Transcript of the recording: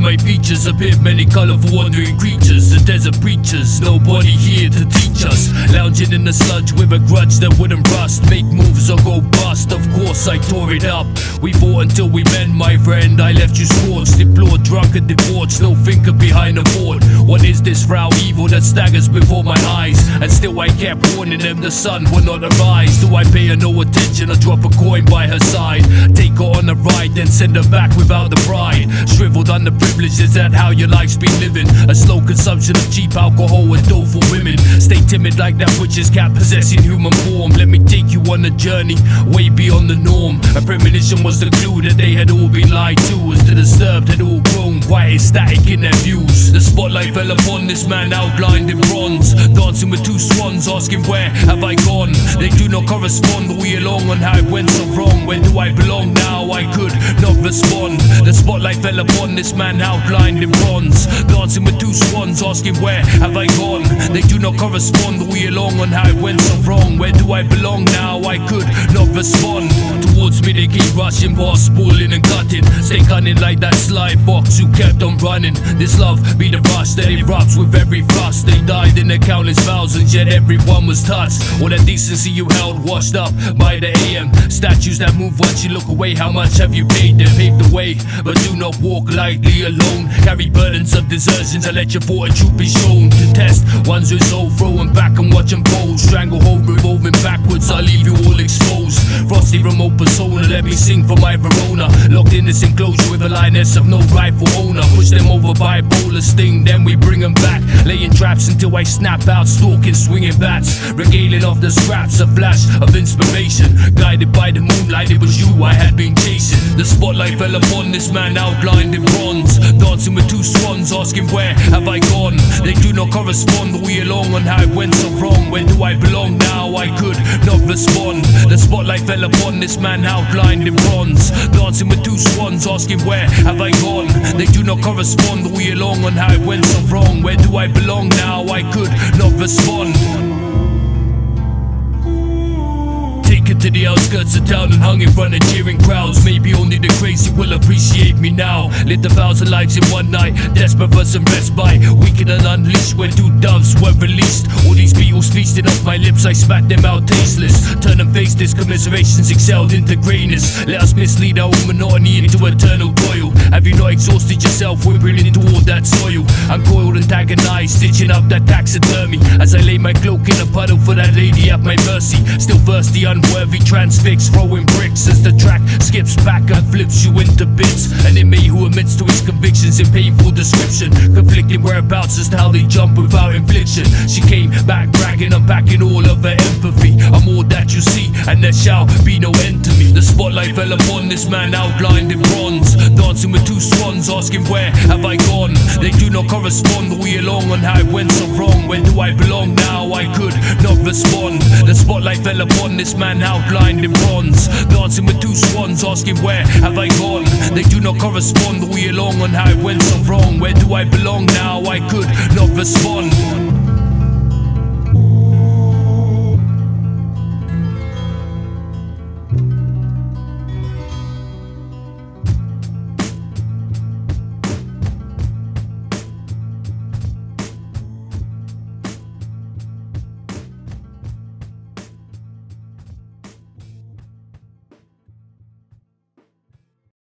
my features appear many colorful wandering creatures. The desert preachers, nobody here to teach us. Lounging in the sludge with a grudge that wouldn't rust. Make moves or go bust, of course I tore it up. We fought until we met, my friend. I left you scorched, deplored, drunk and debauched. No thinker behind a board. What is this foul evil that staggers before my eyes? And still I kept warning them the sun will not arise. Do I pay her no attention or drop a coin by her side? Take her on a ride, then send her back without the pride. Shriveled underprivileged, is that how your life's been living? A slow consumption of cheap alcohol and doleful women. Stay timid like that witch's cat possessing human form. Let me take you on a journey way beyond the norm. A premonition was the clue that they had all been lied to, as the disturbed had all grown quiet, static in their views. The spotlight fell upon this man outlined in bronze, dancing with two swans, asking where have I gone? They do not correspond all year long on how it went so wrong. Where do I belong now? I could not respond. The spotlight fell upon this man outlined in bronze, dancing with two swans, asking where have I gone? They do not correspond all year long on how it went so wrong. Where do I belong now? I could not respond. Towards me they keep rushing past, spoiling and cutting. Stay cunning like that sly fox who kept on running. This love be the rush that erupts with every thrust. They died in their countless thousands, yet everyone was touched. All that decency you held washed up by the AM. Statues that move once you look away. How much have you paid them? Paved the way, but do not walk lightly alone. Carry burdens of desertions and let your fortitude be shown. To test one's resolve, throwing back and watch them fold. Stranglehold revolving backwards, I leave you all exposed. Frosty remote persona, let me sing for my Verona. Locked in this enclosure with a lioness of no rightful owner. Push them over by a bowler sting, then we bring them back. Laying traps until I snap out, stalking, swinging bats. Regaling off the scraps, a flash of inspiration. Guided by the moonlight, it was you I had been chasing. The spotlight fell upon this man outlined in bronze, dancing with two swans, asking where have I gone? They do not correspond all year long on how it went so wrong. Where do I belong now? I could not respond. The spotlight fell upon this man outlined in bronze, dancing with two swans, asking where have I gone? They do not correspond all year long on how it went so wrong. Where do I belong now? I could not respond. Taken to the outskirts of town and hung in front of cheering crowds. Maybe only the crazy will appreciate me now. Lit 1,000 lives in one night, desperate for some respite. Weakened and unleashed where two doves were released. All these beetles feasting off my lips, I spat them out tasteless. Turn and face this, commiserations excelled into greatness. Let us mislead our own monotony into eternal toil. Have you not exhausted yourself, whimpering into all that soil? Uncoiled, antagonized, stitching up that taxidermy as I lay my cloak in a puddle for that lady at my mercy. Still thirsty, unworthy, transfixed, throwing bricks as the track skips back and flips you into bits. An inmate who admits to his convictions in painful description, conflicting whereabouts as to how they jump without infliction. She came back bragging, unpacking all of her empathy. I'm all that you see, and there shall be no end to me. The spotlight fell upon this man outlined in bronze, dancing with two swans, asking where have I gone? They do not correspond all year long on how it went so wrong. Where do I belong now? I could not respond. The spotlight fell upon this man outlined in bronze, dancing with two swans, asking where have I gone? They do not correspond all year long on how it went so wrong. Where do I belong now? I could not respond.